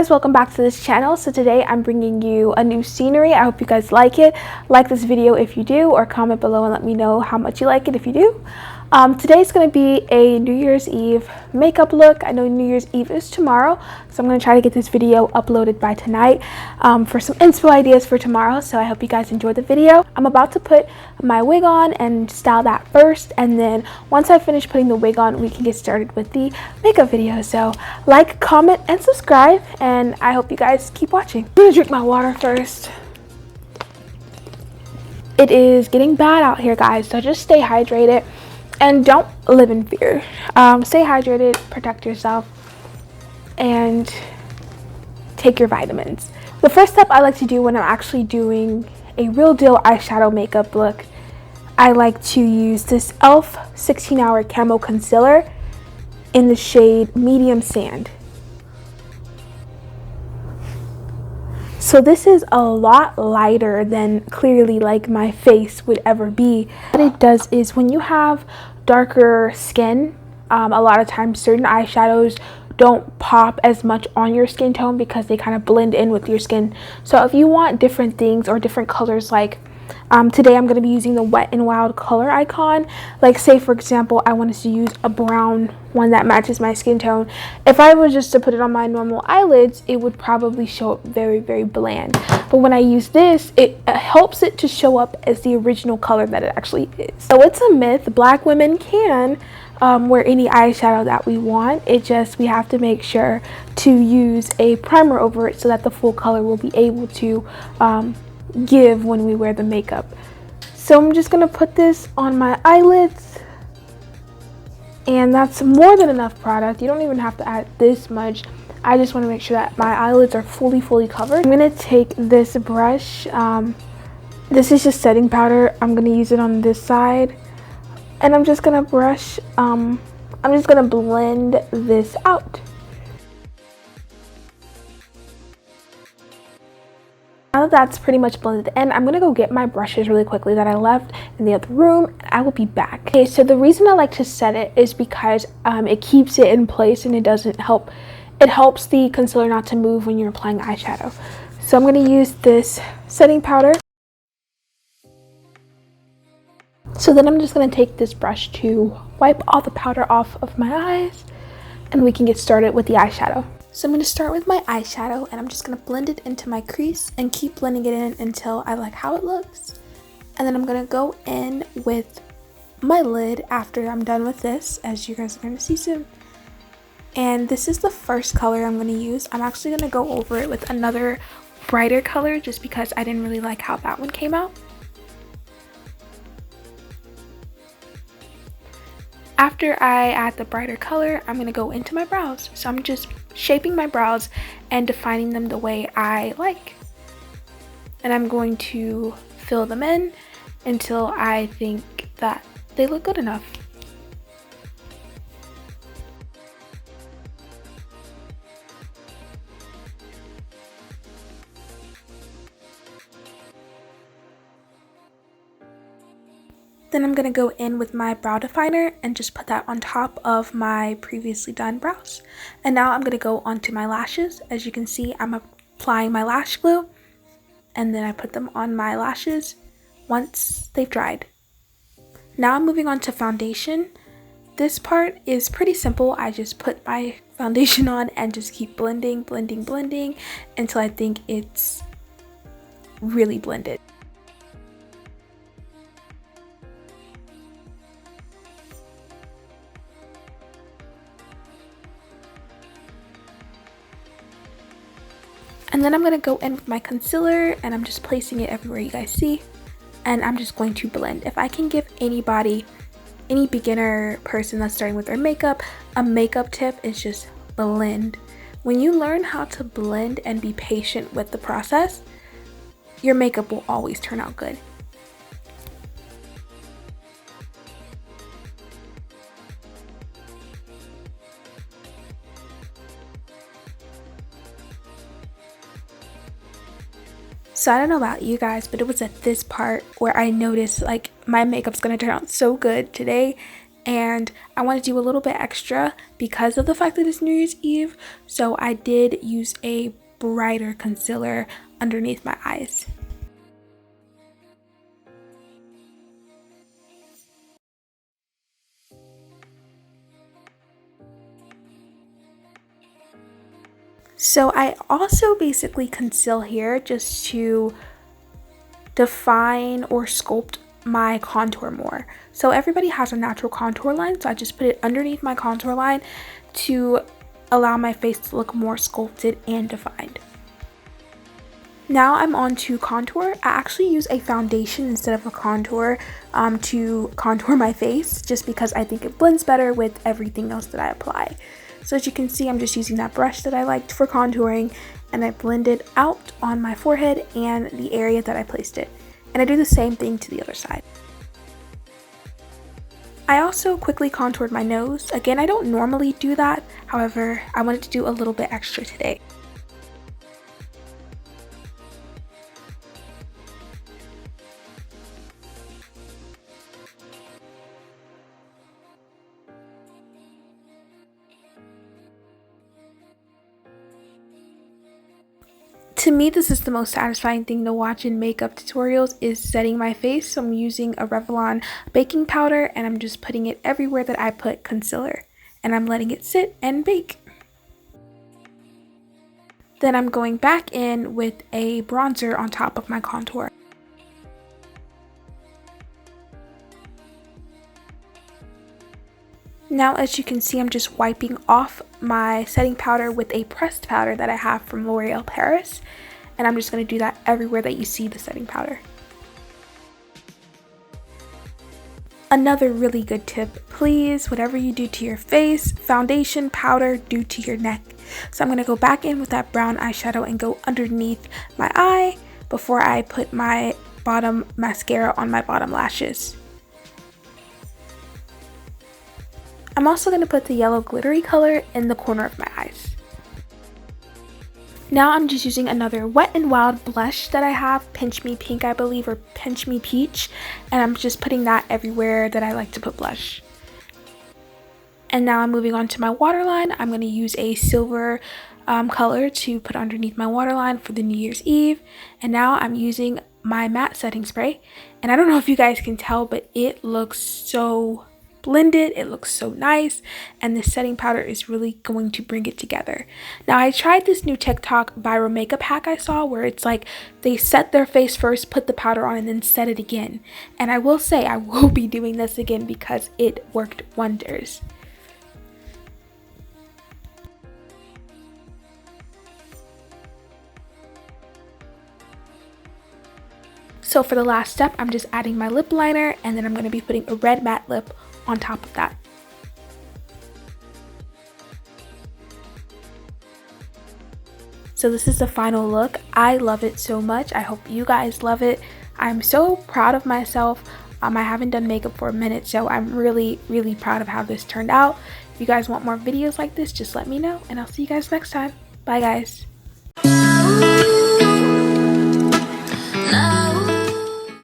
guys, welcome back to this channel. So today I'm bringing you a new scenery. I hope you guys like it. Like this video if you do, or comment below and let me know how much you like it if you do. Today's going to be a New Year's Eve makeup look. I know New Year's Eve is tomorrow, so I'm going to try to get this video uploaded by tonight for some inspo ideas for tomorrow. So I hope you guys enjoy the video. I'm about to put my wig on and style that first, and then once I finish putting the wig on, we can get started with the makeup video. So like, comment, and subscribe, and I hope you guys keep watching. I'm going to drink my water first. It is getting bad out here, guys, so just stay hydrated. And don't live in fear. Stay hydrated, protect yourself, and take your vitamins. The first step I like to do when I'm actually doing a real deal eyeshadow makeup look, I like to use this e.l.f. 16-Hour Camo Concealer in the shade Medium Sand. So this is a lot lighter than clearly like my face would ever be. What it does is when you have darker skin, a lot of times certain eyeshadows don't pop as much on your skin tone because they kind of blend in with your skin. So if you want different things or different colors, like today I'm going to be using the Wet n Wild color icon. Like, say for example I wanted to use a brown one that matches my skin tone. If I was just to put it on my normal eyelids, it would probably show up very, very bland. But when I use this, it helps it to show up as the original color that it actually is. So it's a myth. Black women can wear any eyeshadow that we want. We have to make sure to use a primer over it so that the full color will be able to give when we wear the makeup. So I'm just gonna put this on my eyelids, and that's more than enough product. You don't even have to add this much. I just want to make sure that my eyelids are fully covered. I'm gonna take this brush. This is just setting powder. I'm gonna use it on this side, and I'm just gonna brush. I'm just gonna blend this out. Now that that's pretty much blended in, I'm gonna go get my brushes really quickly that I left in the other room, and I will be back. Okay, so the reason I like to set it is because it keeps it in place, and it helps the concealer not to move when you're applying eyeshadow. So I'm gonna use this setting powder. So then I'm just gonna take this brush to wipe all the powder off of my eyes, and we can get started with the eyeshadow. So I'm going to start with my eyeshadow, and I'm just going to blend it into my crease and keep blending it in until I like how it looks. And then I'm going to go in with my lid after I'm done with this, as you guys are going to see soon. And this is the first color I'm going to use. I'm actually going to go over it with another brighter color just because I didn't really like how that one came out. After I add the brighter color, I'm going to go into my brows. So I'm just shaping my brows and defining them the way I like. And I'm going to fill them in until I think that they look good enough. Then I'm going to go in with my brow definer and just put that on top of my previously done brows. And now I'm going to go onto my lashes. As you can see, I'm applying my lash glue, and then I put them on my lashes once they've dried. Now I'm moving on to foundation. This part is pretty simple. I just put my foundation on and just keep blending until I think it's really blended. And then I'm going to go in with my concealer, and I'm just placing it everywhere you guys see, and I'm just going to blend. If I can give anybody, any beginner person that's starting with their makeup, a makeup tip, is just blend. When you learn how to blend and be patient with the process, your makeup will always turn out good. So I don't know about you guys, but it was at this part where I noticed like my makeup's gonna turn out so good today, and I want to do a little bit extra because of the fact that it's New Year's Eve. So I did use a brighter concealer underneath my eyes. So I also basically conceal here just to define or sculpt my contour more. So everybody has a natural contour line, so I just put it underneath my contour line to allow my face to look more sculpted and defined. Now I'm on to contour. I actually use a foundation instead of a contour to contour my face, just because I think it blends better with everything else that I apply. So as you can see, I'm just using that brush that I liked for contouring, and I blend it out on my forehead and the area that I placed it. And I do the same thing to the other side. I also quickly contoured my nose. Again, I don't normally do that. However, I wanted to do a little bit extra today. To me, this is the most satisfying thing to watch in makeup tutorials, is setting my face. So I'm using a Revlon baking powder and I'm just putting it everywhere that I put concealer, and I'm letting it sit and bake. Then I'm going back in with a bronzer on top of my contour. Now, as you can see, I'm just wiping off my setting powder with a pressed powder that I have from L'Oreal Paris, and I'm just going to do that everywhere that you see the setting powder. Another really good tip, please, whatever you do to your face, foundation, powder, do to your neck. So I'm going to go back in with that brown eyeshadow and go underneath my eye before I put my bottom mascara on my bottom lashes. I'm also going to put the yellow glittery color in the corner of my eyes. Now I'm just using another Wet n Wild blush that I have, Pinch Me Pink I believe, or Pinch Me Peach, and I'm just putting that everywhere that I like to put blush. And now I'm moving on to my waterline. I'm going to use a silver color to put underneath my waterline for the New Year's Eve. And now I'm using my matte setting spray, and I don't know if you guys can tell, but it looks so blended, it looks so nice, and the setting powder is really going to bring it together. Now I tried this new TikTok viral makeup hack I saw where it's like they set their face first, put the powder on, and then set it again, and I will say I will be doing this again because it worked wonders. So for the last step, I'm just adding my lip liner, and then I'm going to be putting a red matte lip on top of that. So this is the final look. I love it so much. I hope you guys love it. I'm so proud of myself. I haven't done makeup for a minute, so I'm really proud of how this turned out. If you guys want more videos like this, just let me know, and I'll see you guys next time. Bye guys.